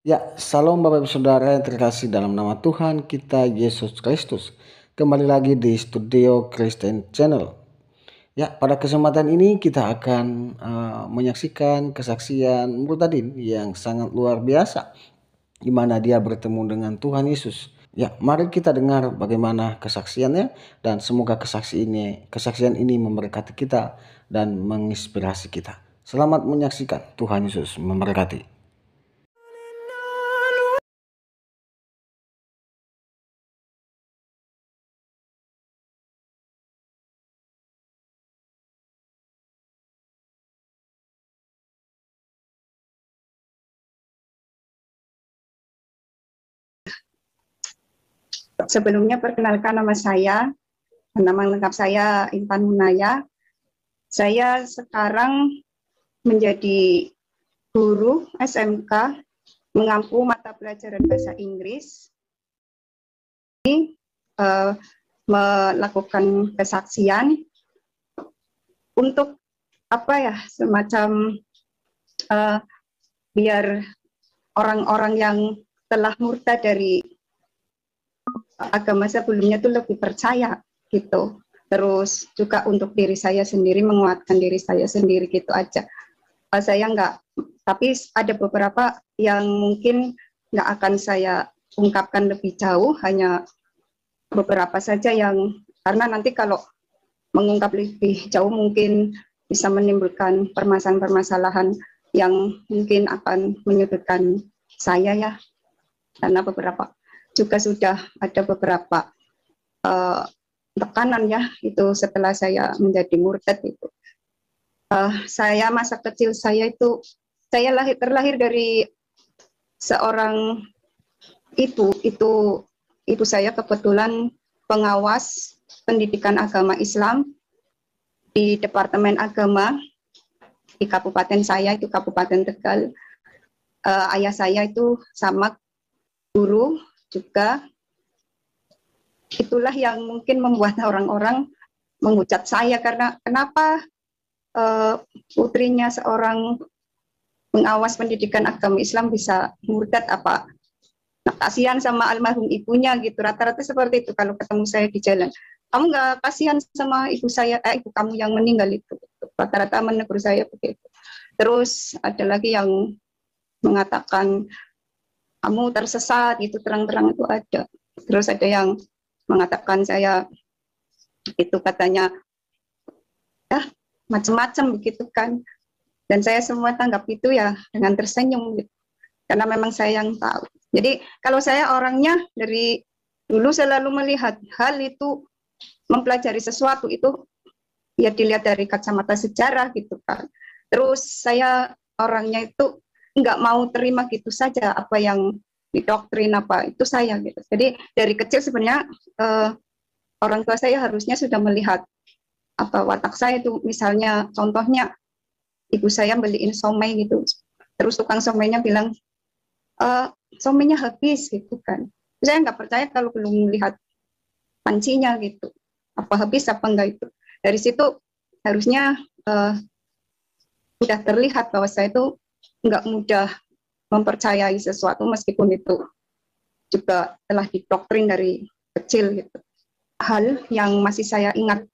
Ya, salam Bapak Ibu Saudara yang terkasih dalam nama Tuhan kita Yesus Kristus. Kembali lagi di Studio Kristen Channel. Ya, pada kesempatan ini kita akan menyaksikan kesaksian Murtadin yang sangat luar biasa, di mana dia bertemu dengan Tuhan Yesus. Ya, mari kita dengar bagaimana kesaksiannya dan semoga kesaksian ini memberkati kita dan menginspirasi kita. Selamat menyaksikan. Tuhan Yesus memberkati. Sebelumnya perkenalkan nama saya, nama lengkap saya Intan Munaya. Saya sekarang menjadi guru SMK mengampu mata pelajaran bahasa Inggris. Ini melakukan kesaksian untuk semacam biar orang-orang yang telah murtad dari agama sebelumnya itu lebih percaya gitu. Terus juga untuk diri saya sendiri, menguatkan diri saya sendiri gitu aja. Saya enggak, tapi ada beberapa yang mungkin nggak akan saya ungkapkan lebih jauh, hanya beberapa saja yang, karena nanti kalau mengungkap lebih jauh mungkin bisa menimbulkan permasalahan-permasalahan yang mungkin akan menyudutkan saya ya, karena beberapa juga sudah ada beberapa tekanan ya, itu setelah saya menjadi murtad itu. Saya masa kecil saya itu, saya terlahir dari seorang ibu saya kebetulan pengawas pendidikan agama Islam di Departemen Agama di kabupaten saya, itu Kabupaten Tegal. Ayah saya itu sama guru juga. Itulah yang mungkin membuat orang-orang menghujat saya, karena kenapa putrinya seorang pengawas pendidikan agama Islam bisa murtad, apa nah, kasihan sama almarhum ibunya gitu. Rata-rata seperti itu kalau ketemu saya di jalan. Kamu nggak kasihan sama ibu saya, ibu kamu yang meninggal itu. Rata-rata menegur saya begitu. Terus ada lagi yang mengatakan kamu tersesat, itu terang-terang itu ada. Terus ada yang mengatakan saya itu katanya macam-macam begitu kan. Dan saya semua tanggap itu ya dengan tersenyum gitu. Karena memang saya yang tahu. Jadi kalau saya orangnya dari dulu selalu melihat hal itu, mempelajari sesuatu itu ya dilihat dari kacamata sejarah gitu kan. Terus saya orangnya itu nggak mau terima gitu saja apa yang didoktrin apa itu saya gitu. Jadi dari kecil sebenarnya orang tua saya harusnya sudah melihat apa watak saya itu, misalnya contohnya ibu saya beliin somai gitu, terus tukang somainya bilang somainya habis gitu kan. Saya nggak percaya kalau belum melihat pancinya gitu, apa habis apa enggak itu. Dari situ harusnya sudah terlihat bahwa saya itu nggak mudah mempercayai sesuatu meskipun itu juga telah didoktrin dari kecil gitu. Hal yang masih saya ingat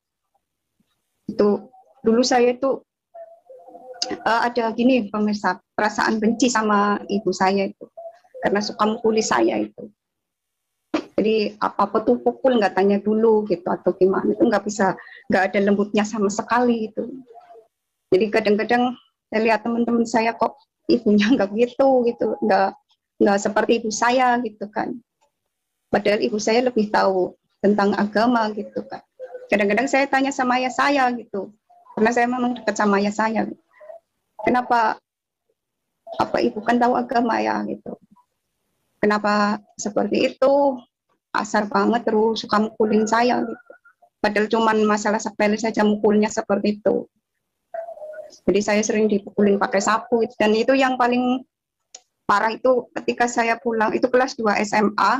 itu, dulu saya itu ada gini pemirsa, perasaan benci sama ibu saya itu karena suka mukuli saya itu. Jadi apa-apa tuh pukul, nggak tanya dulu gitu atau gimana, itu nggak ada lembutnya sama sekali itu. Jadi kadang-kadang saya lihat teman-teman saya kok ibunya nggak gitu, nggak seperti ibu saya gitu kan. Padahal ibu saya lebih tahu tentang agama gitu kan. Kadang-kadang saya tanya sama ayah saya gitu, karena saya memang dekat sama ayah saya. Kenapa apa ibu kan tahu agama ya gitu. Kenapa seperti itu? Kasar banget, terus suka mukulin saya gitu. Padahal cuman masalah sepele saja mukulnya seperti itu. Jadi saya sering dipukulin pakai sapu dan itu yang paling parah itu ketika saya pulang itu kelas 2 SMA.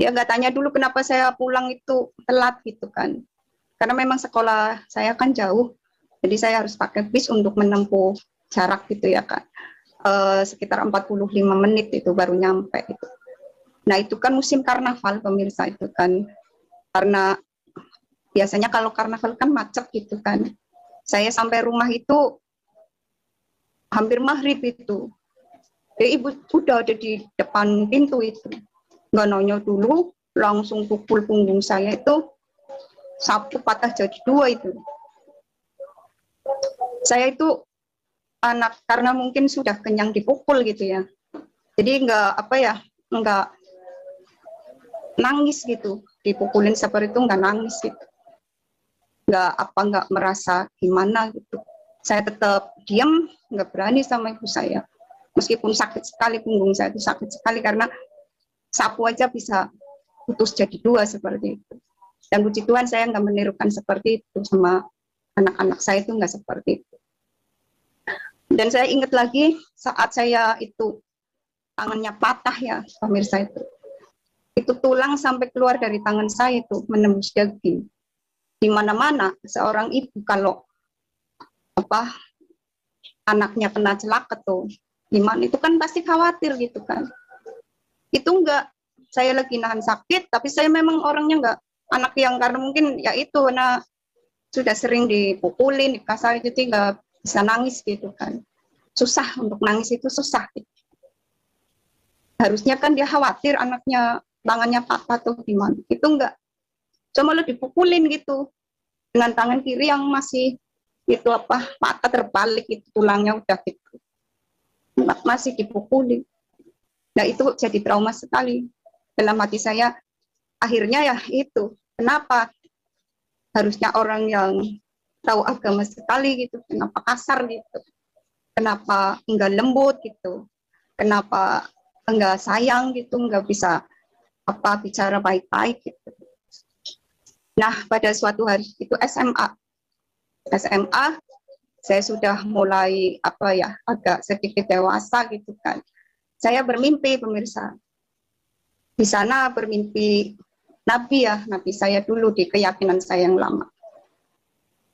Dia nggak tanya dulu kenapa saya pulang itu telat gitu kan. Karena memang sekolah saya kan jauh. Jadi saya harus pakai bis untuk menempuh jarak gitu ya kan. sekitar 45 menit itu baru nyampe itu. Nah itu kan musim karnaval pemirsa itu kan, karena biasanya kalau karnaval kan macet gitu kan. Saya sampai rumah itu hampir maghrib itu. Jadi ibu udah ada di depan pintu itu. Nggak nanya dulu, langsung pukul punggung saya itu, sapu patah jadi dua itu. Saya itu anak karena mungkin sudah kenyang dipukul gitu ya. Jadi nggak nangis gitu. Dipukulin seperti itu nggak nangis gitu. Nggak merasa gimana gitu. Saya tetap diam, nggak berani sama ibu saya. Meskipun sakit sekali punggung saya itu sakit sekali karena sapu aja bisa putus jadi dua seperti itu. Dan puji Tuhan saya nggak menirukan seperti itu sama anak-anak saya itu nggak seperti itu. Dan saya ingat lagi saat saya itu tangannya patah ya pemirsa itu tulang sampai keluar dari tangan saya itu menembus daging. Di mana-mana seorang ibu kalau anaknya kena celaka tuh gimana itu kan pasti khawatir gitu kan. Itu enggak, saya lagi nahan sakit tapi saya memang orangnya enggak anak yang karena mungkin ya itu karena sudah sering dipukulin dikasar jadi enggak bisa nangis gitu kan. Susah untuk nangis itu susah gitu. Harusnya kan dia khawatir anaknya tangannya patah atau gimana, itu enggak, cuma lo dipukulin gitu dengan tangan kiri yang masih itu patah terbalik itu tulangnya udah gitu masih dipukulin. Nah itu jadi trauma sekali dalam hati saya. Akhirnya ya itu kenapa harusnya orang yang tahu agama sekali gitu kenapa kasar gitu, kenapa enggak lembut gitu, kenapa enggak sayang gitu, enggak bisa bicara baik-baik gitu. Nah pada suatu hari itu SMA saya sudah mulai agak sedikit dewasa gitu kan. Saya bermimpi pemirsa. Di sana bermimpi Nabi ya, Nabi saya dulu di keyakinan saya yang lama.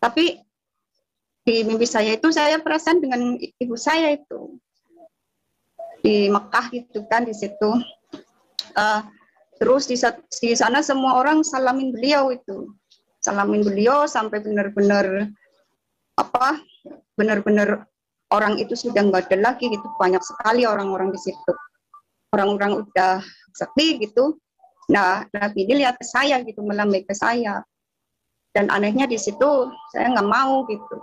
Tapi di mimpi saya itu saya perasaan dengan ibu saya itu di Mekah gitu kan di situ. Terus di sana semua orang salamin beliau itu, salamin beliau sampai benar-benar benar-benar orang itu sudah nggak ada lagi gitu, banyak sekali orang-orang di situ, orang-orang udah sepi gitu. Nah Nabi ini lihat ke saya gitu, melambai ke saya, dan anehnya di situ saya nggak mau gitu,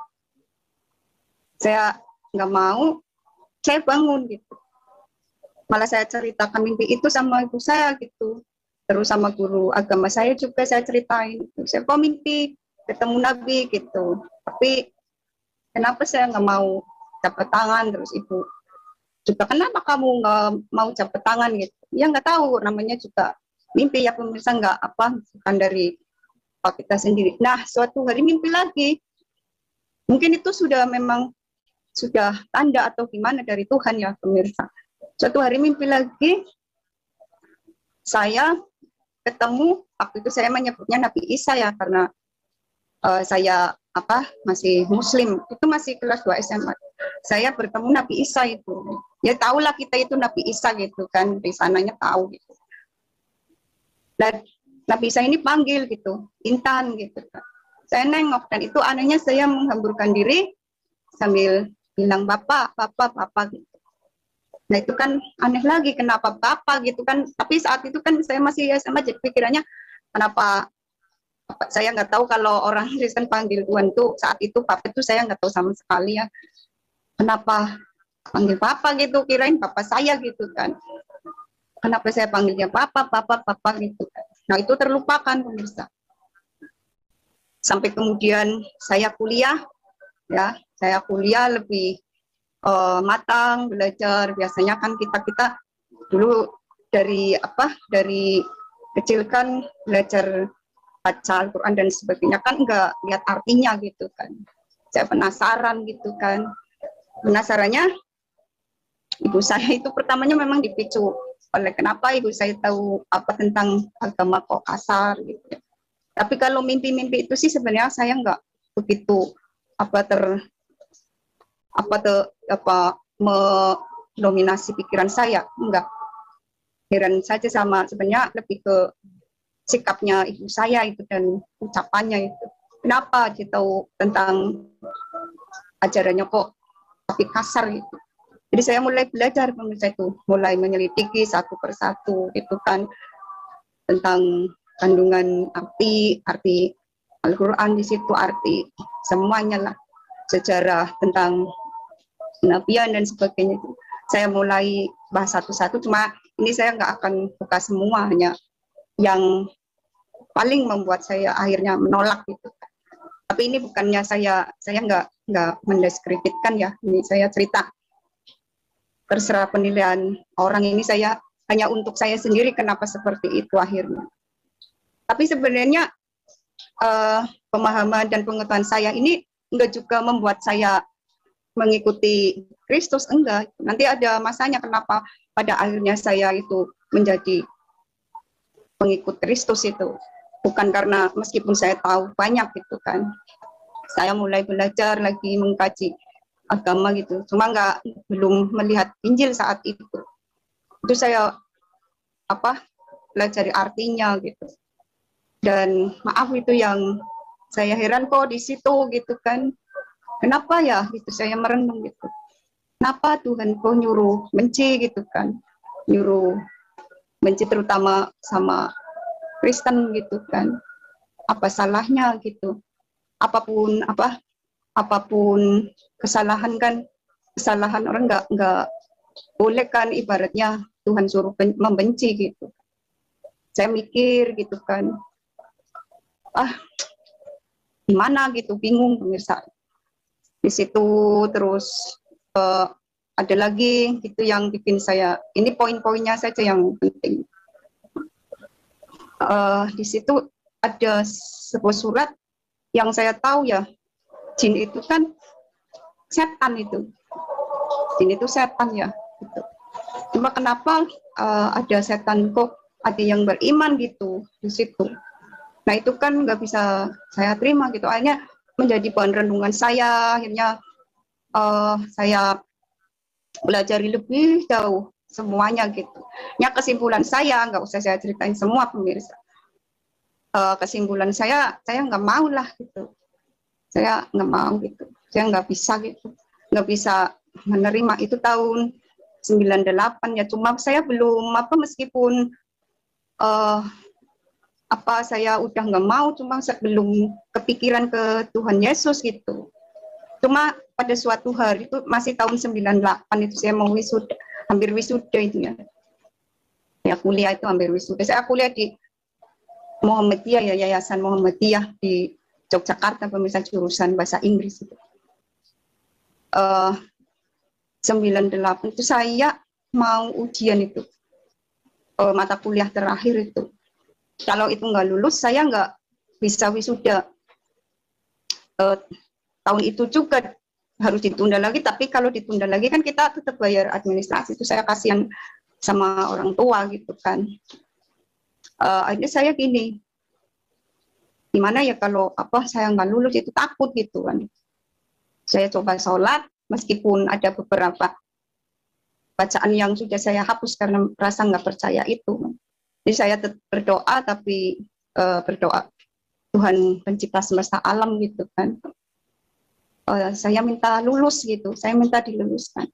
saya nggak mau, saya bangun gitu, malah saya ceritakan mimpi itu sama ibu saya gitu, terus sama guru agama saya juga saya ceritain gitu. Saya kok mimpi ketemu Nabi gitu, tapi kenapa saya nggak mau jabat tangan, terus ibu juga kenapa kamu nggak mau jabat tangan gitu, ya nggak tahu namanya juga mimpi ya pemirsa, nggak bukan dari kita sendiri. Nah suatu hari mimpi lagi, mungkin itu memang sudah tanda atau gimana dari Tuhan ya pemirsa. Suatu hari mimpi lagi saya ketemu, waktu itu saya menyebutnya Nabi Isa ya karena saya masih muslim, itu masih kelas 2 SMA. Saya bertemu Nabi Isa itu. Ya tahulah kita itu Nabi Isa gitu kan, di sananya tahu gitu. Dan Nabi Isa ini panggil gitu, Intan gitu kan. Saya nengok dan itu anehnya saya menghamburkan diri sambil bilang bapak, bapak, bapak gitu. Nah itu kan aneh lagi kenapa bapak gitu kan, tapi saat itu kan saya masih SMA jadi pikirannya kenapa saya nggak tahu kalau orang Kristen panggil Tuhan tuh saat itu bapak itu saya nggak tahu sama sekali ya, kenapa panggil papa gitu, kirain bapak saya gitu kan, kenapa saya panggilnya papa gitu kan. Nah itu terlupakan pemirsa sampai kemudian saya kuliah ya, saya kuliah lebih matang belajar. Biasanya kan kita dulu dari kecil kan belajar baca Al-Quran dan sebagainya kan enggak lihat artinya gitu kan. Saya penasaran gitu kan. Penasarannya ibu saya itu pertamanya memang dipicu oleh kenapa ibu saya tahu tentang agama kok kasar gitu. Tapi kalau mimpi-mimpi itu sih sebenarnya saya enggak begitu mendominasi pikiran saya, enggak. Heran saja sama sebenarnya lebih ke sikapnya ibu saya itu dan ucapannya itu. Kenapa dia tahu tentang ajarannya kok tapi kasar gitu. Jadi saya mulai belajar pemirsa itu, mulai menyelidiki satu persatu itu kan tentang kandungan arti Al-Quran di situ, arti semuanya lah, sejarah tentang kenabian dan sebagainya itu. Saya mulai bahas satu-satu, cuma ini saya nggak akan buka semua, hanya yang paling membuat saya akhirnya menolak gitu. Tapi ini bukannya saya nggak mendiskreditkan ya, ini saya cerita terserah penilaian orang, ini saya hanya untuk saya sendiri kenapa seperti itu akhirnya. Tapi sebenarnya pemahaman dan pengetahuan saya ini enggak juga membuat saya mengikuti Kristus, enggak. Nanti ada masanya kenapa pada akhirnya saya itu menjadi pengikut Kristus itu. Bukan karena meskipun saya tahu banyak gitu kan. Saya mulai belajar lagi mengkaji agama gitu. Cuma belum melihat Injil saat itu. Itu saya belajar artinya gitu. Dan maaf itu yang saya heran kok di situ gitu kan. Kenapa ya gitu saya merenung gitu. Kenapa Tuhan kok nyuruh benci gitu kan. Nyuruh benci terutama sama Kristen gitu kan. Apa salahnya gitu. Apapun kesalahan kan, kesalahan orang nggak boleh kan ibaratnya Tuhan suruh membenci gitu. Saya mikir gitu kan. Gimana gitu, bingung pemirsa. Di situ terus ada lagi gitu yang bikin saya, ini poin-poinnya saja yang penting. Di situ ada sebuah surat yang saya tahu ya, jin itu kan setan itu. Jin itu setan ya. Gitu. Cuma kenapa ada setan kok ada yang beriman gitu di situ. Nah itu kan nggak bisa saya terima gitu. Akhirnya menjadi bahan renungan saya. Akhirnya saya belajar lebih jauh semuanya gitu. Ya kesimpulan saya, nggak usah saya ceritain semua pemirsa. Kesimpulan saya nggak mau lah gitu. Saya nggak mau gitu. Saya nggak bisa gitu. Nggak bisa menerima itu tahun 98 ya. Cuma saya belum meskipun saya udah nggak mau, cuma sebelum kepikiran ke Tuhan Yesus gitu. Cuma pada suatu hari itu masih tahun 98 itu saya mau wisuda, hampir wisuda itu ya. Ya kuliah itu hampir wisuda. Saya kuliah di Muhammadiyah ya, Yayasan Muhammadiyah di Yogyakarta, pemirsa, jurusan bahasa Inggris itu. 98 itu saya mau ujian itu. Mata kuliah terakhir itu. Kalau itu nggak lulus, saya nggak bisa wisuda. Tahun itu juga harus ditunda lagi, tapi kalau ditunda lagi kan kita tetap bayar administrasi. Itu saya kasihan sama orang tua gitu kan. Akhirnya saya gini, gimana ya kalau saya nggak lulus, itu takut gitu kan. Saya coba sholat, meskipun ada beberapa bacaan yang sudah saya hapus karena rasa nggak percaya itu. Jadi saya berdoa, tapi berdoa Tuhan pencipta semesta alam gitu kan. Saya minta lulus gitu, saya minta diluluskan.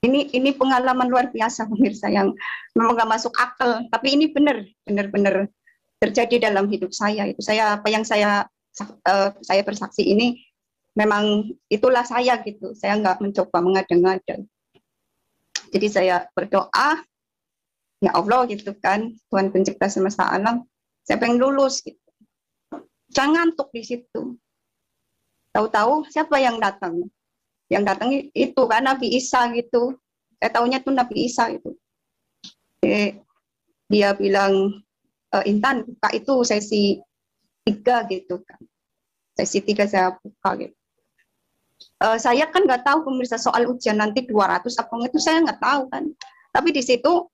Ini pengalaman luar biasa pemirsa yang memang nggak masuk akal, tapi ini benar-benar terjadi dalam hidup saya. Itu apa yang saya bersaksi ini memang itulah saya gitu. Saya nggak mencoba mengada-ngada. Jadi saya berdoa, ya Allah gitu kan, Tuhan pencipta semesta alam, saya pengen lulus gitu. Jangan ngantuk di situ. Tahu-tahu siapa yang datang? Yang datang itu kan Nabi Isa gitu. Saya tahunya itu Nabi Isa itu. Dia bilang, Intan buka itu sesi 3 gitu kan. Sesi 3 saya buka gitu. Saya kan nggak tahu pemirsa soal ujian nanti 200 apa itu saya nggak tahu kan. Tapi di situ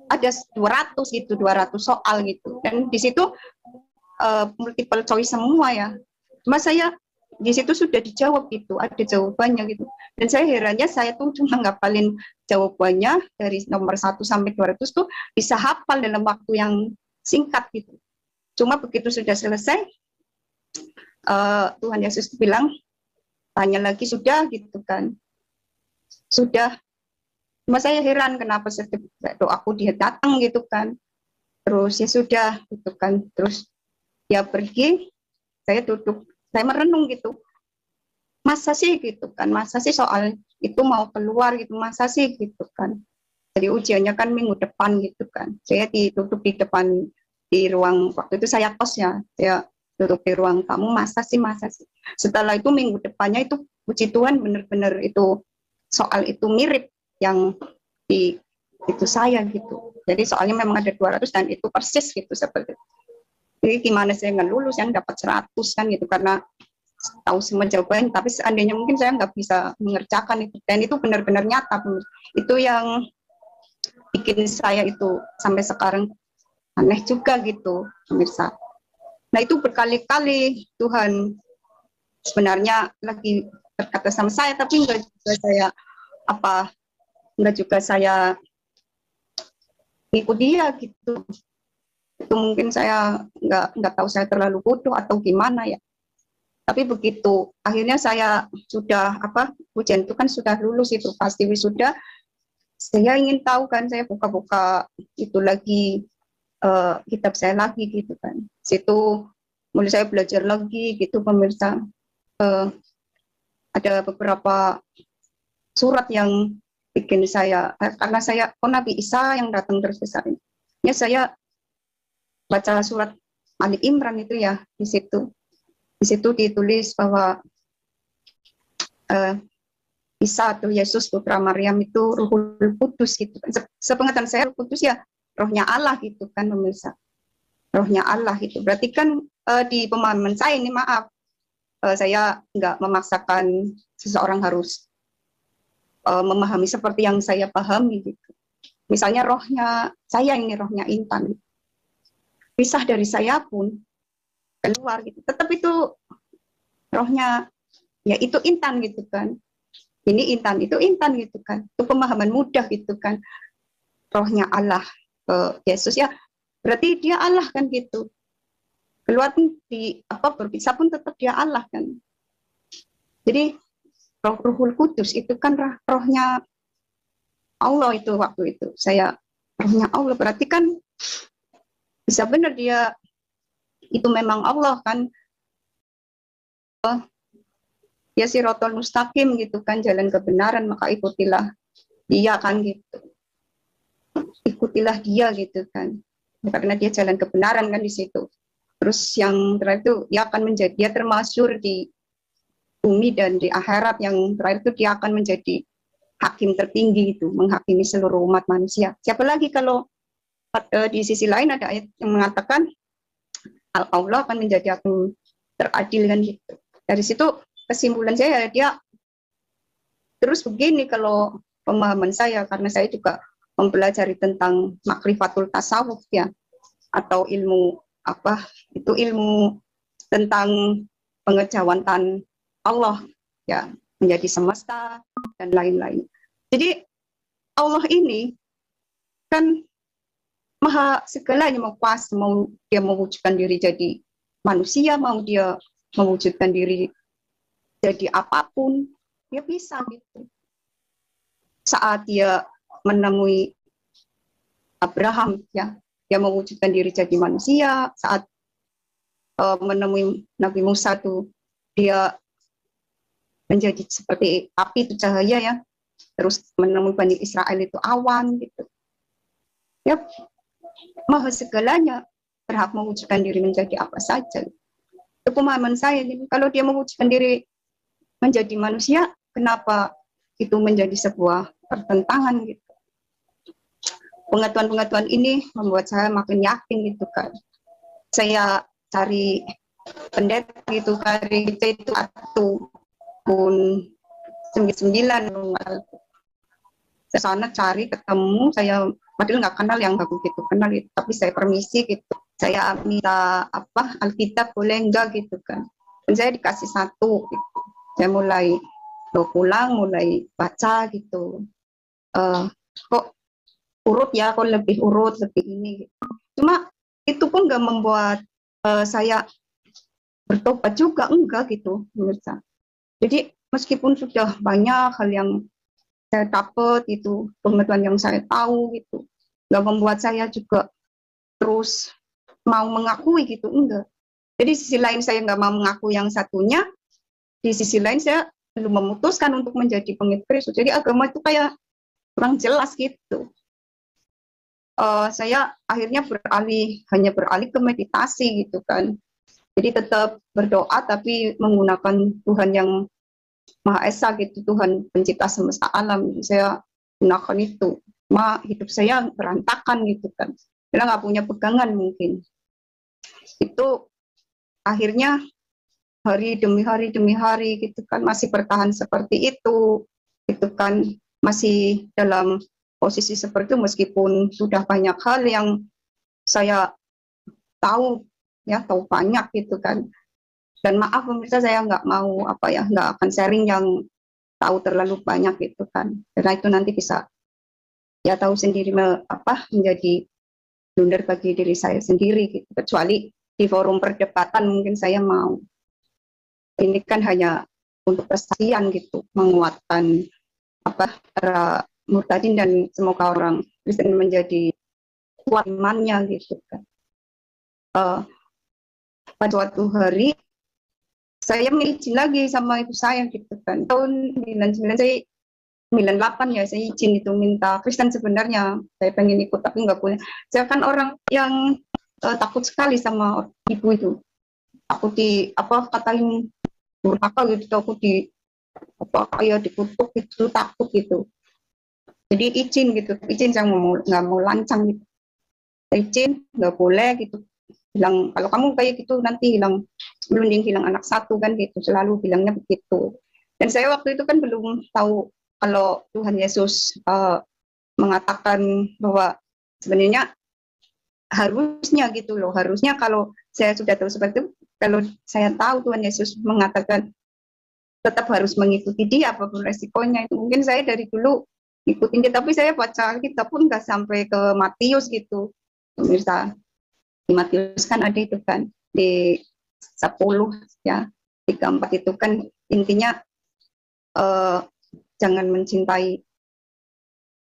ada 200 gitu, 200 soal gitu. Dan di situ multiple choice semua ya. Cuma saya di situ sudah dijawab itu, ada jawabannya gitu. Dan saya herannya saya tuh cuma ngapalin jawabannya dari nomor 1 sampai 200 tuh bisa hafal dalam waktu yang singkat gitu. Cuma begitu sudah selesai, Tuhan Yesus bilang, tanya lagi sudah gitu kan. Sudah. Cuma saya heran kenapa setiap doaku dia datang gitu kan. Terus ya sudah gitu kan. Terus dia pergi, saya duduk, saya merenung gitu. Masa sih gitu kan, masa sih soal itu mau keluar gitu, masa sih gitu kan. Jadi ujiannya kan minggu depan gitu kan. Saya duduk di depan, di ruang, waktu itu saya kos ya, saya duduk di ruang tamu, masa sih, masa sih. Setelah itu minggu depannya itu, puji Tuhan benar-benar itu, soal itu mirip yang di itu saya gitu. Jadi soalnya memang ada 200 dan itu persis gitu seperti itu. Jadi gimana saya nggak lulus, yang dapat 100 kan gitu, karena tahu semua jawaban, tapi seandainya mungkin saya nggak bisa mengerjakan itu, dan itu benar-benar nyata. Itu yang bikin saya itu sampai sekarang aneh juga gitu, pemirsa. Nah itu berkali-kali Tuhan sebenarnya lagi berkata sama saya, tapi nggak juga saya apa, nggak juga saya ikut dia gitu. Itu mungkin saya nggak tahu, saya terlalu bodoh atau gimana ya. Tapi begitu akhirnya saya sudah apa, ujian itu kan sudah lulus, itu pasti wisuda, saya ingin tahu kan, saya buka-buka itu lagi, kitab saya lagi gitu kan. Situ mulai saya belajar lagi gitu, pemirsa. Ada beberapa surat yang bikin saya, karena saya Nabi Isa yang datang terus ke saya. Ya saya baca surat Ali Imran itu ya, di situ ditulis bahwa Isa atau Yesus putra Maryam itu Ruhul Kudus gitu kan. Sepengetahuan saya Ruh Kudus ya rohnya Allah gitu kan, pemirsa. Rohnya Allah itu. Berarti kan di pemahaman saya ini, maaf, saya nggak memaksakan seseorang harus memahami seperti yang saya pahami gitu. Misalnya rohnya saya ini, rohnya Intan, pisah dari saya pun keluar gitu, tetap itu rohnya ya itu Intan gitu kan. Ini Intan, itu Intan gitu kan. Itu pemahaman mudah gitu kan. Rohnya Allah, Yesus ya, berarti dia Allah kan gitu. Keluar pun di apa, berpisah pun tetap dia Allah kan. Jadi Ruhul Kudus itu kan rohnya Allah itu, waktu itu saya rohnya Allah, berarti kan bisa benar dia itu memang Allah kan. Ya sirotol mustaqim gitu kan, jalan kebenaran, maka ikutilah dia kan gitu. Ikutilah dia gitu kan. Karena dia jalan kebenaran kan di situ. Terus yang terakhir itu dia akan menjadi, dia termasyhur di bumi dan di akhirat. Yang terakhir itu dia akan menjadi hakim tertinggi itu, menghakimi seluruh umat manusia. Siapa lagi kalau di sisi lain ada ayat yang mengatakan Allah akan menjadi hakim teradil kan gitu. Dari situ kesimpulan saya, dia terus begini kalau pemahaman saya, karena saya juga mempelajari tentang makrifatul tasawuf ya, atau ilmu apa itu, ilmu tentang pengejawantan Allah ya, menjadi semesta dan lain-lain. Jadi Allah ini kan maha segalanya, mau pas, mau dia mewujudkan diri jadi manusia, mau dia mewujudkan diri jadi apapun, dia bisa gitu. Saat dia menemui Abraham ya, dia mewujudkan diri jadi manusia. Saat menemui Nabi Musa tuh, dia menjadi seperti api itu, cahaya ya. Terus menemui Bani Israel itu awan gitu. Ya, maha segalanya, berhak mewujudkan diri menjadi apa saja. Itu pemahaman saya. Jadi, kalau dia mewujudkan diri menjadi manusia, kenapa itu menjadi sebuah pertentangan gitu. Pengetahuan-pengetahuan ini membuat saya makin yakin gitu kan. Saya cari pendeta gitu, cari itu tahun 99. Saya sana cari, ketemu, saya padahal nggak kenal, yang nggak begitu kenal itu, tapi saya permisi gitu. Saya minta apa, Alkitab boleh enggak gitu kan. Dan saya dikasih satu gitu. Saya mulai pulang, mulai baca gitu. Kok urut ya, kok lebih urut, lebih ini gitu. Cuma itu pun nggak membuat saya bertobat juga, enggak gitu pemirsa. Jadi meskipun sudah banyak hal yang saya dapat itu, pengetahuan yang saya tahu gitu, nggak membuat saya juga terus mau mengakui gitu, enggak. Jadi sisi lain saya nggak mau mengaku yang satunya, di sisi lain saya belum memutuskan untuk menjadi pengikut Kristus. Jadi agama itu kayak kurang jelas gitu. Saya akhirnya hanya beralih ke meditasi gitu kan. Jadi tetap berdoa tapi menggunakan Tuhan yang Maha Esa gitu, Tuhan pencipta semesta alam. Saya gunakan itu. Hidup saya berantakan gitu kan. Karena nggak punya pegangan mungkin. Itu akhirnya hari demi hari gitu kan masih bertahan seperti itu gitu kan, masih dalam posisi seperti itu meskipun sudah banyak hal yang saya tahu ya, tahu banyak gitu kan. Dan maaf pemirsa, saya nggak mau nggak akan sharing yang tahu terlalu banyak gitu kan, karena itu nanti bisa ya tahu sendiri menjadi blunder bagi diri saya sendiri gitu. Kecuali di forum perdebatan mungkin saya mau. Ini kan hanya untuk persasian gitu, menguatkan para murtadin dan semoga orang Kristen menjadi kuat imannya gitu kan. Pada suatu hari saya izin lagi sama ibu saya gitu kan. Tahun 99 saya 98 ya, saya izin itu minta Kristen sebenarnya. Saya pengen ikut tapi nggak boleh. Saya kan orang yang takut sekali sama ibu itu. Aku katain durhaka gitu, aku dikutuk gitu, takut gitu. Jadi izin gitu, izin saya nggak mau lancang gitu. Izin nggak boleh gitu. Bilang kalau kamu kayak gitu nanti berunding hilang anak satu kan gitu, selalu bilangnya begitu. Dan saya waktu itu kan belum tahu kalau Tuhan Yesus mengatakan bahwa sebenarnya harusnya gitu loh, harusnya kalau saya sudah tahu seperti itu, kalau saya tahu Tuhan Yesus mengatakan tetap harus mengikuti dia apapun resikonya, itu mungkin saya dari dulu ikutin dia. Tapi saya baca kita pun nggak sampai ke Matius gitu pemirsa. Di Matius kan ada itu kan di 10 ya 34 itu kan intinya jangan mencintai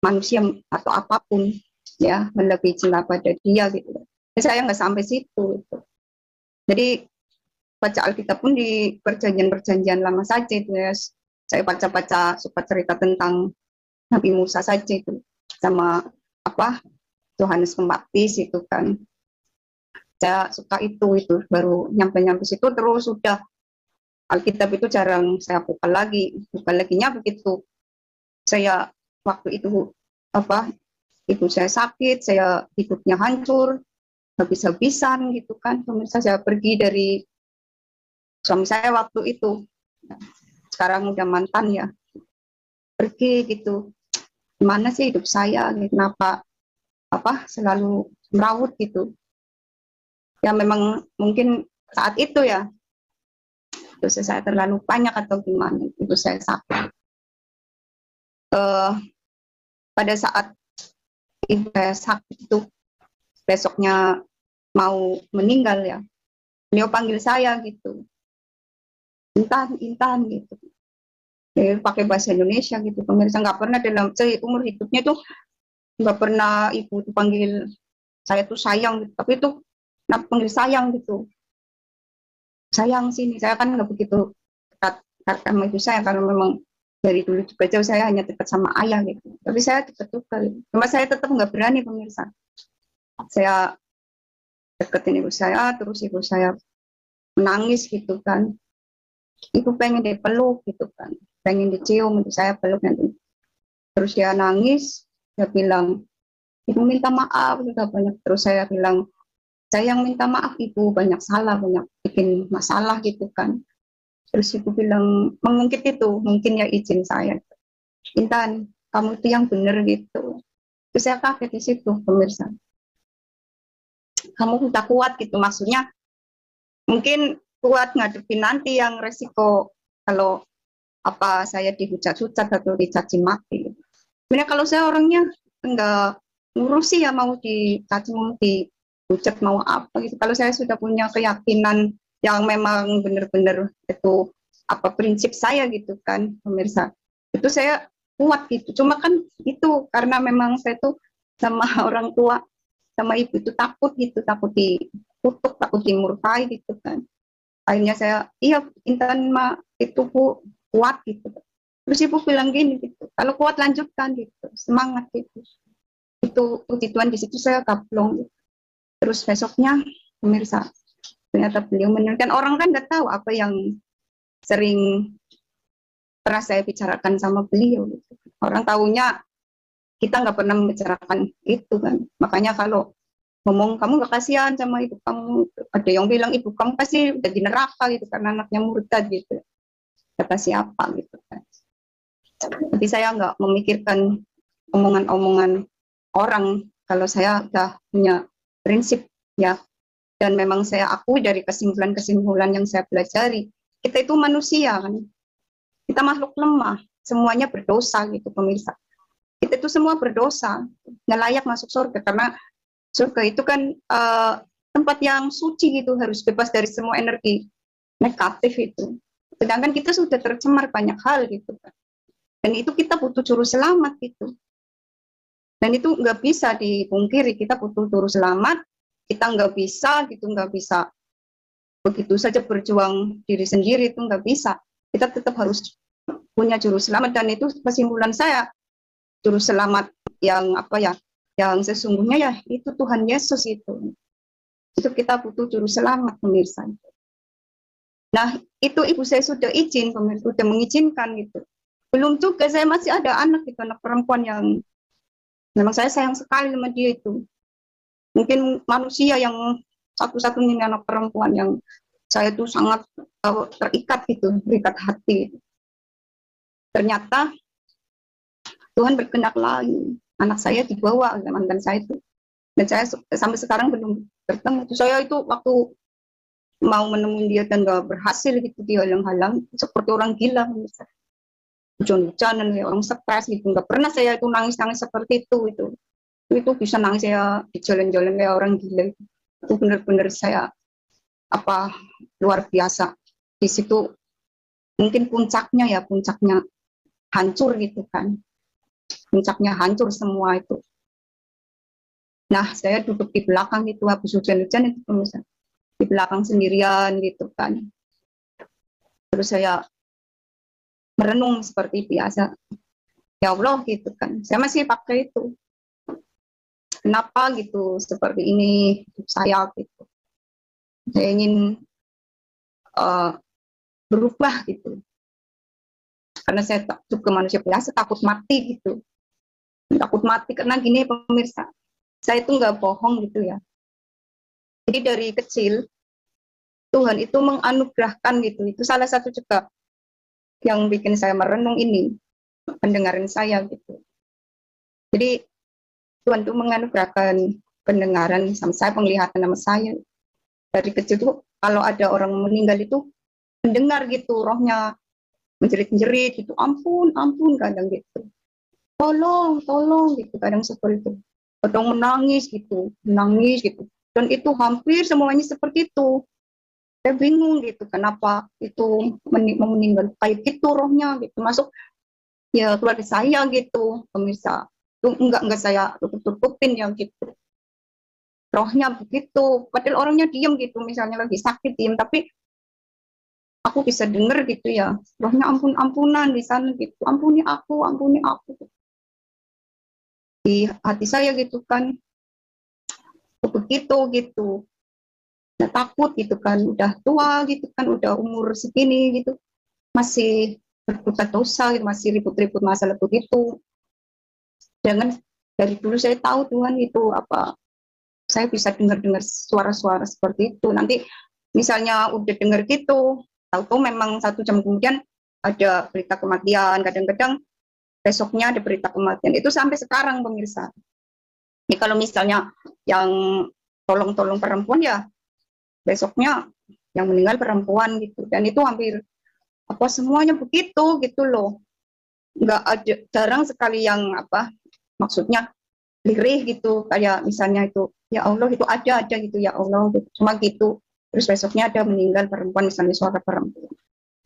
manusia atau apapun ya melebihi cinta pada dia gitu. Saya nggak sampai situ gitu. Jadi baca Alkitab pun di perjanjian lama saja itu ya. Saya baca-baca suka cerita tentang Nabi Musa saja itu, sama Yohanes Pembaptis itu kan. Saya suka itu baru nyampe situ terus sudah Alkitab itu jarang saya buka laginya begitu saya waktu itu ibu saya sakit, saya hidupnya hancur habis-habisan gitu kan, pemirsa. Saya pergi dari suami saya waktu itu, sekarang udah mantan ya, pergi gitu. Gimana sih hidup saya, kenapa selalu merawut gitu ya. Memang mungkin saat itu ya dosa saya terlalu banyak atau gimana, itu saya sakit. Pada saat ibu saya sakit itu, besoknya mau meninggal ya, beliau panggil saya gitu, Intan gitu. Dia pakai bahasa Indonesia gitu pemirsa. Nggak pernah dalam umur hidupnya tuh nggak pernah ibu tuh panggil saya tuh sayang gitu. Tapi itu panggil sayang gitu, sayang sini. Saya kan nggak begitu dekat sama ibu saya karena memang dari dulu juga jauh saya hanya dekat sama ayah gitu. Tapi saya dekat juga gitu. Cuma saya tetap nggak berani pemirsa. Saya deketin ibu saya, terus ibu saya menangis gitu kan. Ibu pengen dipeluk gitu kan, pengen dicium, saya peluk nanti. Terus dia nangis, dia bilang, ibu minta maaf sudah banyak. Terus saya bilang, saya yang minta maaf ibu, banyak salah, banyak bikin masalah gitu kan. Terus ibu bilang, mengungkit itu, mungkin ya izin saya. Intan, kamu itu yang benar gitu. Terus saya kaget di situ pemirsa. Kamu udah kuat gitu, maksudnya mungkin kuat ngadepin nanti yang resiko kalau apa saya dihujat-hujat atau dicaci maki. Sebenarnya kalau saya orangnya enggak ngurusi ya mau dicaci mau dihujat mau apa gitu. Kalau saya sudah punya keyakinan yang memang benar-benar itu apa prinsip saya gitu kan pemirsa, itu saya kuat gitu. Cuma kan itu karena memang saya tuh sama orang tua sama ibu itu takut gitu, takut dikutuk, takut dimurkai gitu kan. Akhirnya saya, iya Intan ma itu Bu kuat gitu. Terus ibu bilang gini gitu, kalau kuat lanjutkan gitu, semangat gitu. Itu puji Tuhan di situ saya gaplong. Gitu. Terus besoknya pemirsa ternyata beliau menurunkan, orang kan nggak tahu apa yang sering pernah saya bicarakan sama beliau. Gitu. Orang tahunya kita nggak pernah membicarakan itu kan. Makanya kalau ngomong kamu gak kasihan sama ibu kamu, ada yang bilang ibu kamu pasti udah di neraka gitu karena anaknya murtad gitu, kata siapa gitu kan. Tapi saya nggak memikirkan omongan-omongan orang kalau saya udah punya prinsip ya, dan memang saya akui dari kesimpulan-kesimpulan yang saya pelajari, kita itu manusia kan, kita makhluk lemah, semuanya berdosa gitu pemirsa. Kita itu semua berdosa, nggak layak masuk surga karena surga itu kan tempat yang suci gitu, harus bebas dari semua energi negatif itu. Sedangkan kita sudah tercemar banyak hal gitu kan. Dan itu kita butuh juru selamat gitu. Dan itu nggak bisa dipungkiri, kita butuh juru selamat, kita nggak bisa gitu, nggak bisa begitu saja berjuang diri sendiri, itu nggak bisa. Kita tetap harus punya juru selamat, dan itu kesimpulan saya, juru selamat yang apa ya, yang sesungguhnya ya itu Tuhan Yesus itu kita butuh juru selamat pemirsa. Nah itu ibu saya sudah izin pemirsa, sudah mengizinkan gitu. Belum juga saya masih ada anak gitu, anak perempuan yang memang saya sayang sekali sama dia itu. Mungkin manusia yang satu-satunya anak perempuan yang saya tuh sangat terikat gitu, terikat hati. Ternyata Tuhan berkehendak lain, anak saya dibawa oleh mantan saya itu, dan saya sampai sekarang belum bertemu. Saya itu waktu mau menemui dia dan gak berhasil gitu, dihalang-halang seperti orang gila, hujan-hujanan, orang stres gitu. Nggak pernah saya itu nangis-nangis seperti itu bisa nangis saya di jalan-jalan kayak orang gila. Itu benar-benar saya apa luar biasa. Di situ mungkin puncaknya hancur gitu kan, puncaknya hancur semua itu. Nah saya duduk di belakang itu habis hujan-hujan itu pemirsa, di belakang sendirian gitu kan. Terus saya merenung seperti biasa, ya Allah gitu kan, saya masih pakai itu, kenapa gitu seperti ini hidup saya gitu, saya ingin berubah gitu, karena saya juga manusia biasa, takut mati gitu, takut mati karena gini pemirsa, saya itu nggak bohong gitu ya, jadi dari kecil Tuhan itu menganugerahkan gitu, itu salah satu juga yang bikin saya merenung ini, pendengaran saya gitu. Jadi Tuhan itu menganugerahkan pendengaran sama saya, penglihatan sama saya. Dari kecil tuh kalau ada orang meninggal itu mendengar gitu, rohnya menjerit-jerit gitu, ampun, ampun, kadang gitu. Tolong, tolong gitu, kadang seperti itu. Kadang menangis gitu. Dan itu hampir semuanya seperti itu. Saya bingung gitu, kenapa itu meninggal kayak gitu rohnya gitu, masuk ya keluarga saya gitu pemirsa, itu enggak saya tutup-tutupin ya gitu, rohnya begitu, padahal orangnya diem gitu, misalnya lagi sakit diem, tapi aku bisa denger gitu ya, rohnya ampun-ampunan di sana gitu, ampuni aku di hati saya gitu kan, begitu gitu. Nah, takut gitu kan, udah tua gitu kan, udah umur segini gitu, masih berbuat dosa gitu, masih ribut-ribut masalah begitu. Jangan dari dulu saya tahu Tuhan itu apa, saya bisa dengar-dengar suara-suara seperti itu. Nanti misalnya udah dengar gitu, tahu-tahu memang 1 jam kemudian ada berita kematian, kadang-kadang besoknya ada berita kematian. Itu sampai sekarang pemirsa. Jadi kalau misalnya yang tolong-tolong perempuan ya besoknya yang meninggal perempuan gitu, dan itu hampir apa semuanya begitu gitu loh. Nggak ada, jarang sekali yang apa maksudnya lirih gitu, kayak misalnya itu ya Allah itu ada gitu ya Allah gitu. Cuma gitu, terus besoknya ada meninggal perempuan, misalnya suara perempuan,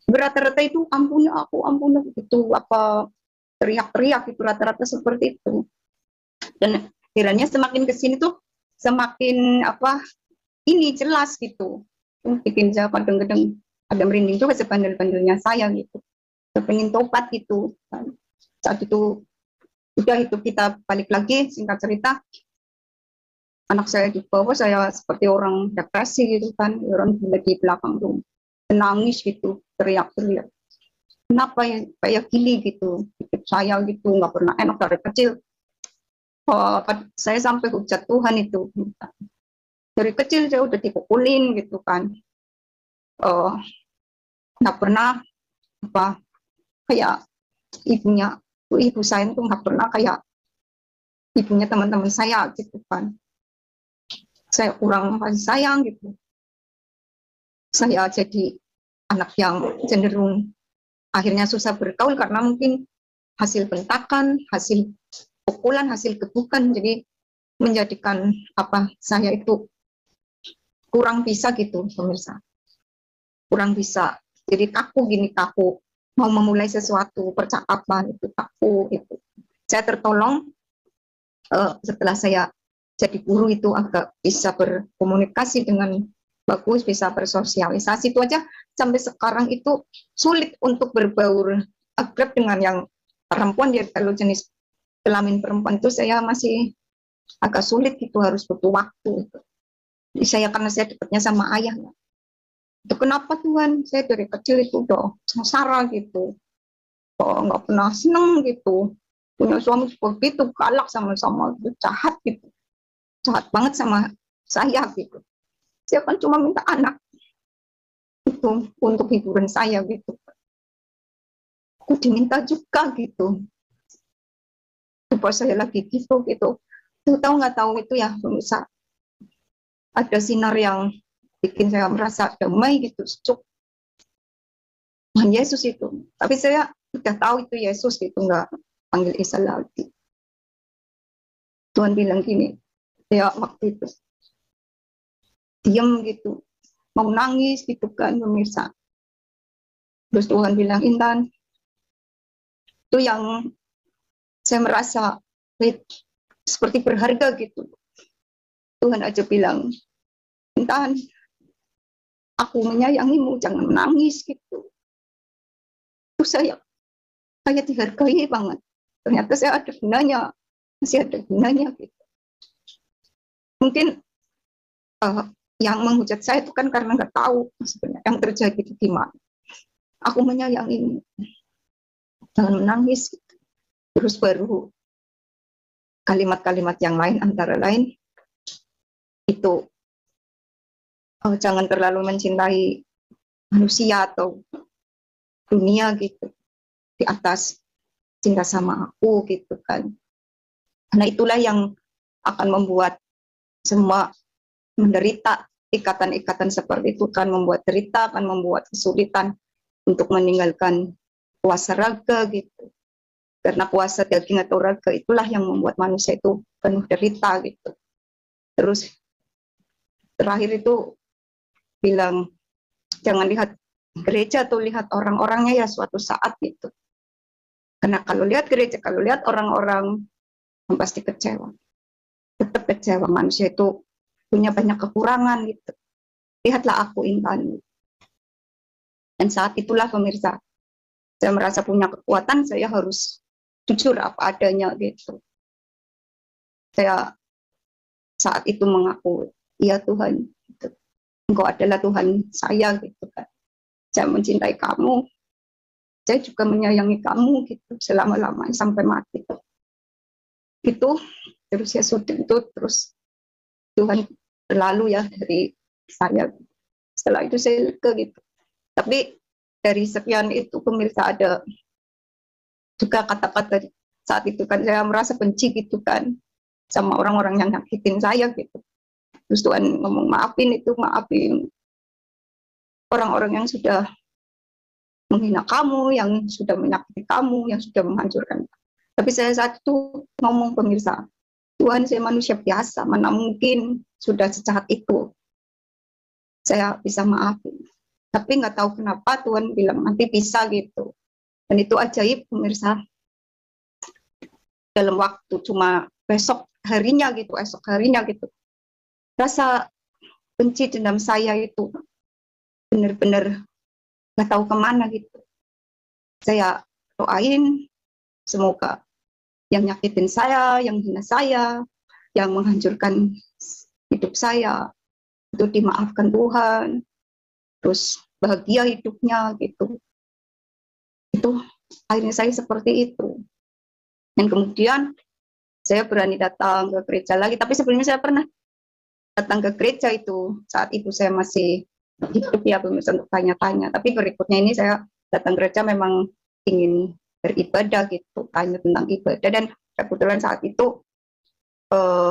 rata-rata itu ampun aku gitu, apa teriak-teriak gitu, rata-rata seperti itu. Dan kiranya semakin kesini tuh semakin apa ini jelas gitu, bikin saya kadang-kadang ada merinding juga sebandel-bandelnya saya gitu, pengen tobat gitu. Saat itu udah, itu kita balik lagi, singkat cerita anak saya di bawah, saya seperti orang depresi gitu kan, orang gila di belakang tuh menangis gitu, teriak-teriak, kenapa ya kayak gini gitu, hidup saya gitu nggak pernah enak dari kecil. Oh, saya sampai hujat Tuhan itu, dari kecil saya udah dipukulin gitu kan. Oh, nggak pernah apa kayak ibunya, ibu saya itu nggak pernah kayak ibunya teman-teman saya gitu kan. Saya kurang kasih sayang gitu, saya jadi anak yang cenderung akhirnya susah bergaul karena mungkin hasil bentakan, hasil pukulan, hasil gebukan, jadi menjadikan apa saya itu kurang bisa gitu pemirsa, kurang bisa, jadi kaku gini, kaku mau memulai sesuatu percakapan itu kaku itu. Saya tertolong setelah saya jadi guru itu agak bisa berkomunikasi dengan bagus, bisa bersosialisasi itu aja. Sampai sekarang itu sulit untuk berbaur akrab dengan yang perempuan, ya kalau jenis kelamin perempuan itu saya masih agak sulit gitu, harus butuh waktu. Jadi saya, karena saya dekatnya sama ayah, itu kenapa Tuhan saya dari kecil itu udah sengsara gitu, kok nggak pernah seneng gitu, punya suami seperti itu, galak sama-sama, jahat gitu, jahat banget sama saya gitu. Saya kan cuma minta anak itu untuk hiburan saya gitu, aku diminta juga gitu, supaya saya lagi gitu. Tuh, tahu nggak tahu itu ya pemirsa, ada sinar yang bikin saya merasa damai gitu, cuk, Tuhan Yesus itu. Tapi saya udah tahu itu Yesus gitu, nggak panggil Isa lagi. Tuhan bilang gini, ya waktu itu diam gitu, mau nangis gitu kan pemirsa. Terus Tuhan bilang, Intan, itu yang saya merasa seperti berharga gitu. Tuhan aja bilang, Intan, aku menyayangimu, jangan menangis gitu. Terus saya kayak dihargai banget. Ternyata saya ada gunanya, masih ada gunanya gitu. Mungkin yang menghujat saya itu kan karena nggak tahu sebenarnya yang terjadi itu gimana. Aku menyayangimu, jangan menangis gitu. Terus baru kalimat-kalimat yang lain, antara lain itu jangan terlalu mencintai manusia atau dunia gitu di atas cinta sama aku gitu kan. Karena itulah yang akan membuat semua menderita, ikatan-ikatan seperti itu kan membuat derita, akan membuat kesulitan untuk meninggalkan puasa raga gitu. Karena puasa daging atau raga itulah yang membuat manusia itu penuh derita gitu. Terus terakhir itu bilang, jangan lihat gereja atau lihat orang-orangnya ya suatu saat gitu. Karena kalau lihat gereja, kalau lihat orang-orang, pasti kecewa. Tetap kecewa, manusia itu punya banyak kekurangan gitu. Lihatlah aku, Intan. Dan saat itulah pemirsa, saya merasa punya kekuatan, saya harus jujur apa adanya gitu. Saya saat itu mengaku, ya Tuhan, gitu. Engkau adalah Tuhan saya gitu kan. Saya mencintai kamu, saya juga menyayangi kamu gitu selama-lamanya sampai mati. Gitu, terus ya sudah itu, terus Tuhan berlalu ya dari saya. Setelah itu saya lega gitu. Tapi dari sekian itu pemirsa, ada juga kata-kata saat itu kan saya merasa benci gitu kan sama orang-orang yang nyakitin saya gitu. Terus Tuhan ngomong maafin itu, maafin. orang-orang yang sudah menghina kamu, yang sudah menyakiti kamu, yang sudah menghancurkan. Tapi saya saat itu ngomong, pemirsa, Tuhan, saya manusia biasa, mana mungkin sudah sejahat itu saya bisa maafin. Tapi nggak tahu kenapa Tuhan bilang nanti bisa gitu. Dan itu ajaib, pemirsa. Dalam waktu cuma esok harinya gitu. Rasa benci dendam saya itu benar-benar nggak tahu kemana gitu. Saya doain semoga yang nyakitin saya, yang hina saya, yang menghancurkan hidup saya, itu dimaafkan Tuhan, terus bahagia hidupnya gitu. Itu akhirnya saya seperti itu. Dan kemudian saya berani datang ke gereja lagi, tapi sebelumnya saya pernah datang ke gereja itu, saat itu saya masih hidup ya, belum bisa untuk tanya-tanya. Tapi berikutnya ini saya datang ke gereja memang ingin beribadah gitu, tanya tentang ibadah. Dan kebetulan saat itu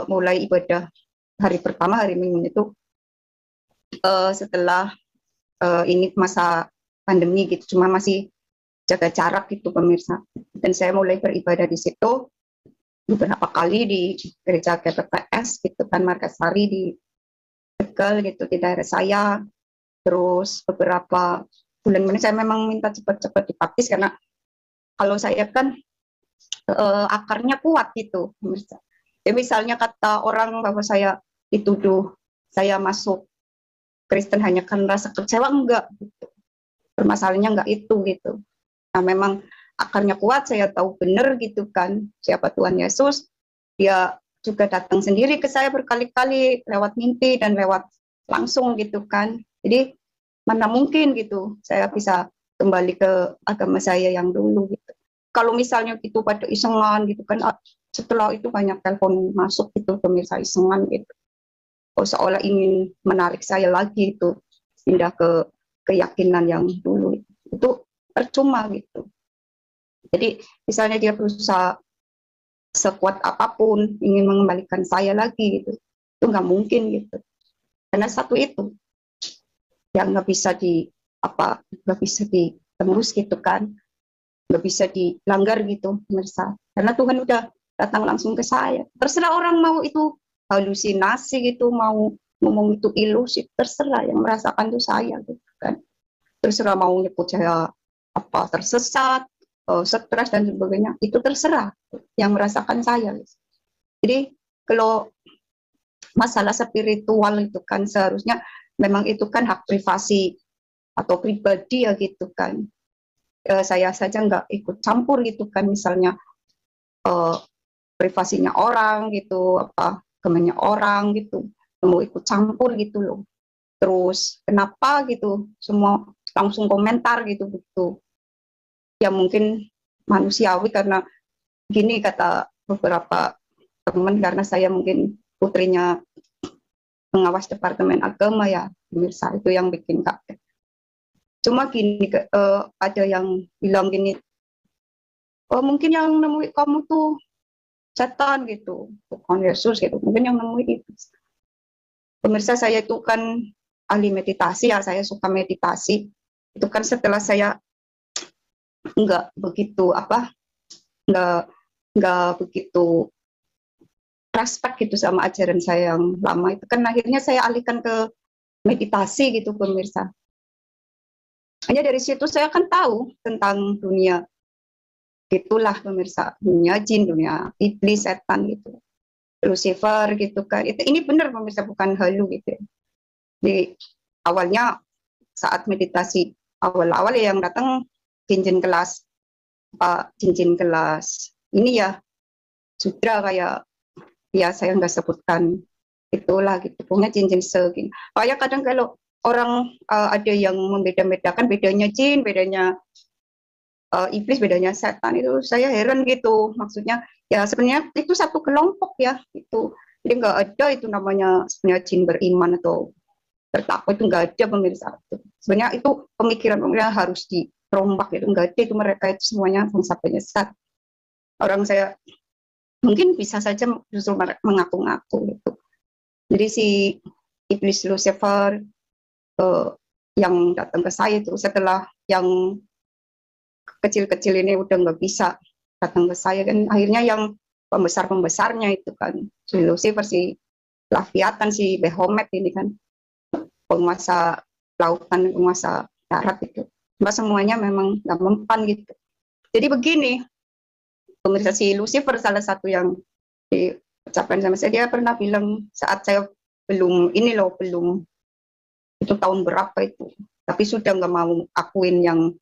mulai ibadah hari pertama, hari Minggu itu setelah ini masa pandemi gitu, cuma masih jaga jarak gitu, pemirsa. Dan saya mulai beribadah di situ beberapa kali di gereja GPPS gitu kan, Margasari di Tegal gitu, di daerah saya. Terus beberapa bulan ini saya memang minta cepat-cepat dibaptis, karena kalau saya kan akarnya kuat gitu, pemirsa. Ya, misalnya kata orang bahwa saya dituduh saya masuk Kristen hanya karena rasa kecewa, enggak gitu. Permasalahannya enggak itu gitu. Nah, memang akarnya kuat, saya tahu benar gitu kan siapa Tuhan Yesus. Dia juga datang sendiri ke saya berkali-kali lewat mimpi dan lewat langsung gitu kan. Jadi mana mungkin gitu saya bisa kembali ke agama saya yang dulu gitu. Kalau misalnya gitu pada isengan gitu kan, setelah itu banyak telepon masuk gitu, pemirsa, isengan gitu. Seolah ingin menarik saya lagi itu pindah ke keyakinan yang dulu, itu percuma gitu. Jadi misalnya dia berusaha sekuat apapun ingin mengembalikan saya lagi gitu, itu nggak mungkin gitu. Karena satu itu yang nggak bisa ditembus gitu kan, nggak bisa dilanggar gitu, pemirsa. Karena Tuhan udah datang langsung ke saya. Terserah orang mau itu halusinasi gitu, mau ngomong itu ilusi, terserah, yang merasakan itu saya gitu kan. Terserah mau nyebut saya tersesat, stres dan sebagainya, itu terserah, yang merasakan saya. Jadi kalau masalah spiritual itu kan seharusnya memang itu kan hak privasi atau pribadi ya gitu kan. Saya saja nggak ikut campur gitu kan, misalnya privasinya orang gitu, agamanya orang gitu, mau ikut campur gitu loh. Terus kenapa gitu semua langsung komentar gitu begitu. Ya mungkin manusiawi, karena gini kata beberapa teman, karena saya mungkin putrinya pengawas departemen agama ya, pemirsa, itu yang bikin kaget. Cuma gini, ada yang bilang gini, oh mungkin yang nemuin kamu tuh setan gitu, bukan Yesus gitu, mungkin yang nemuin itu. Pemirsa, saya itu kan ahli meditasi ya, saya suka meditasi. Itu kan setelah saya nggak begitu nggak begitu respect gitu sama ajaran saya yang lama, itu kan akhirnya saya alihkan ke meditasi gitu, pemirsa. Hanya dari situ saya kan tahu tentang dunia itulah, pemirsa, dunia jin, dunia iblis, setan gitu, Lucifer gitu kan. Ini benar, pemirsa, bukan halu gitu. Di awalnya saat meditasi awal-awal ya, yang datang jin-jin kelas jin-jin kelas ini ya, sudra, kayak ya saya nggak sebutkan itulah gitu, punya jin-jin segini. Kayak kadang kalau orang ada yang membeda-bedakan bedanya jin, bedanya iblis, bedanya setan, itu saya heran gitu. Maksudnya ya sebenarnya itu satu kelompok ya itu. Jadi nggak ada itu namanya sebenarnya jin beriman atau bertakwa, itu nggak ada, pemirsa. Sebenarnya itu pemikiran harus dirombak gitu, nggak ada itu, mereka itu semuanya bangsa penyesat. Orang saya mungkin bisa saja justru mengaku-ngaku gitu. Jadi si iblis Lucifer yang datang ke saya itu setelah yang kecil-kecil ini udah nggak bisa datang ke saya kan, akhirnya yang pembesar-pembesarnya itu kan si Lucifer, si Leviathan, si Behomet ini kan, penguasa lautan, penguasa darat itu. Mbak semuanya memang nggak mempan gitu. Jadi begini, pemirsa, si Lucifer salah satu yang diucapkan sama saya, dia pernah bilang saat saya belum ini loh, belum itu tahun berapa itu, tapi sudah nggak mau akuin yang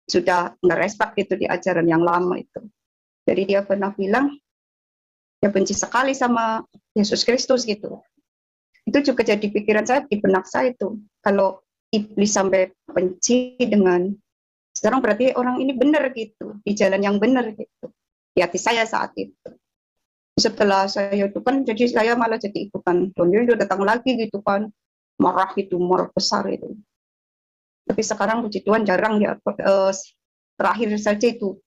sudah nggak respect itu di ajaran yang lama itu. Jadi dia pernah bilang dia benci sekali sama Yesus Kristus gitu. Itu juga jadi pikiran saya di benak saya itu. Kalau iblis sampai benci dengan sekarang, berarti orang ini benar gitu, di jalan yang benar gitu. Di hati saya saat itu. Setelah saya itu kan, jadi saya malah jadi ikutan. Dan dia datang lagi gitu kan, marah gitu, marah besar itu. Tapi sekarang puji Tuhan jarang ya, terakhir saja itu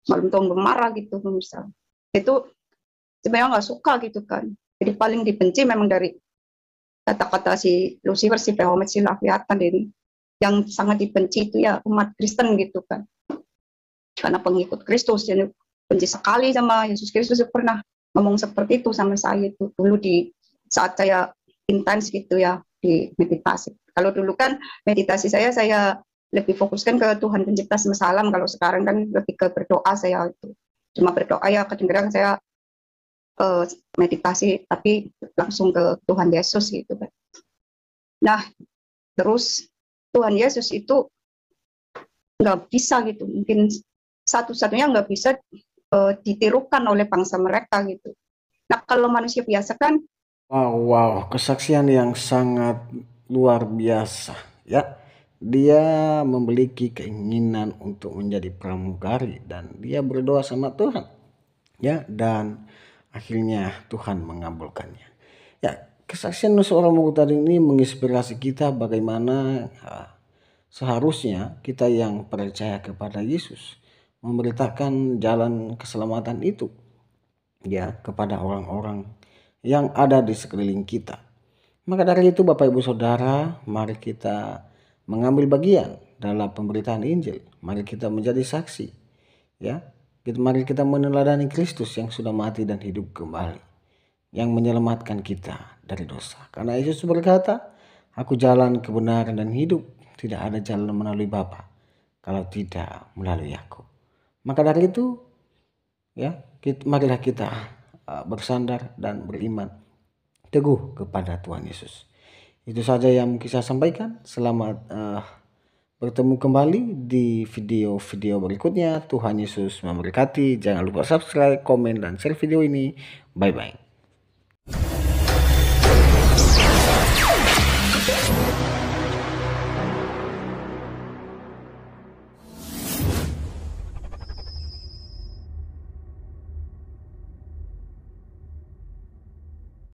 malam tahun bermarah gitu misal. Itu sebenarnya nggak suka gitu kan. Jadi paling dibenci memang dari kata-kata si Lucifer, si Behomet, si Leviathan ini. Yang sangat dibenci itu ya umat Kristen gitu kan. Karena pengikut Kristus, jadi benci sekali sama Yesus Kristus. Pernah ngomong seperti itu sama saya itu dulu di saat saya intens gitu ya di meditasi. Kalau dulu kan meditasi saya lebih fokuskan ke Tuhan pencipta semesta alam. Kalau sekarang kan lebih ke berdoa, saya itu cuma berdoa ya, kadang-kadang saya meditasi tapi langsung ke Tuhan Yesus gitu kan. Nah terus Tuhan Yesus itu nggak bisa gitu, mungkin satu-satunya nggak bisa ditirukan oleh bangsa mereka gitu. Nah kalau manusia biasa kan, Wow, kesaksian yang sangat luar biasa ya. Dia memiliki keinginan untuk menjadi pramugari dan dia berdoa sama Tuhan ya, dan akhirnya Tuhan mengabulkannya. Ya, kesaksian seorang murid tadi ini menginspirasi kita bagaimana seharusnya kita yang percaya kepada Yesus memberitakan jalan keselamatan itu ya kepada orang-orang yang ada di sekeliling kita. Maka dari itu Bapak Ibu Saudara, mari kita mengambil bagian dalam pemberitaan Injil. Mari kita menjadi saksi ya. Mari kita meneladani Kristus yang sudah mati dan hidup kembali, yang menyelamatkan kita dari dosa. Karena Yesus berkata, "Aku jalan, kebenaran dan hidup. Tidak ada jalan melalui Bapa kalau tidak melalui aku." Maka dari itu ya, marilah kita bersandar dan beriman teguh kepada Tuhan Yesus. Itu saja yang bisa saya sampaikan. Selamat bertemu kembali di video-video berikutnya. Tuhan Yesus memberkati. Jangan lupa subscribe, komen, dan share video ini. Bye-bye.